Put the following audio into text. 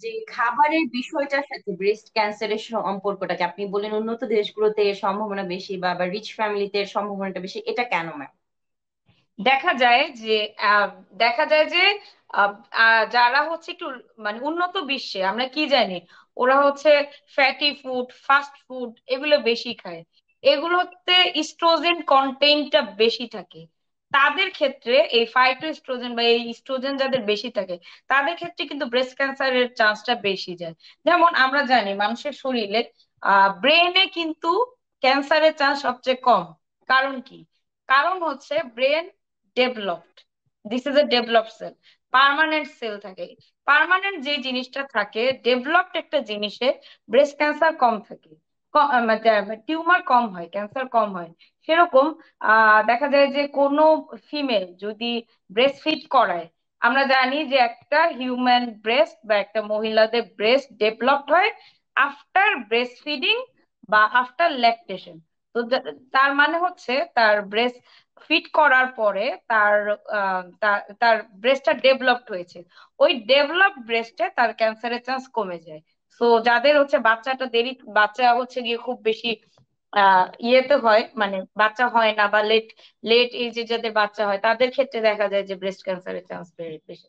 যে খাবারের বিষয়টার সাথে ব্রেস্ট ক্যান্সারের সম্পর্কটাকে আপনি বলেন উন্নত দেশগুলোতে এর সম্ভাবনা বেশি বা রিচ ফ্যামিলিতে এর সম্ভাবনাটা বেশি, এটা কেন ম্যাম? দেখা যায় যে আহ, দেখা যায় যে আহ, যারা হচ্ছে একটু মানে উন্নত বিশ্বে আমরা কি জানি, ওরা হচ্ছে ফ্যাটি ফুড, ফাস্ট ফুড এগুলো বেশি খায়। এগুলোতে ইস্ট্রোজেন কন্টেন্টটা বেশি থাকে। তাদের ক্ষেত্রে এই ফাইটোস্ট্রোজেন বা এই ইস্ট্রোজেন যাদের বেশি থাকে, তাদের ক্ষেত্রে কিন্তু ব্রেস্ট ক্যান্সারের চান্সটা বেশি যায়। যেমন আমরা জানি মানুষের শরীরে ব্রেনে কিন্তু ক্যান্সারের চান্স সবচেয়ে কম। কারণ কি? কারণ হচ্ছে brain developed, this is a develop cell, permanent cell থাকে। পার্মানেন্ট যে জিনিসটা থাকে, ডেভেলপড একটা জিনিসে ব্রেস্ট ক্যান্সার কম থাকে, টিউমার কম হয়, ক্যান্সার কম হয়। সেরকম দেখা যায় যে কোনো ফিমেল যদি ব্রেস্ট ফিড করায়, আমরা জানি যে একটা হিউম্যান ব্রেস্ট বা একটা মহিলাদের ব্রেস্ট ডেভেলপড হয় আফটার ব্রেস্ট ফিডিং বা আফটার ল্যাকটেশন। তো তার মানে হচ্ছে তার ব্রেস্ট ফিট করার পরে তার তার ব্রেস্টটা ডেভেলপড হয়েছে। ওই ডেভেলপড ব্রেস্টে তার ক্যান্সারের চান্স কমে যায়। তো যাদের হচ্ছে বাচ্চাটা দেরি, বাচ্চা হচ্ছে গিয়ে খুব বেশি ইয়েতে হয়, মানে বাচ্চা হয় না বা লেট লেট এজে যাদের বাচ্চা হয়, তাদের ক্ষেত্রে দেখা যায় যে ব্রেস্ট ক্যান্সারের চান্স বেড়ে বেশি।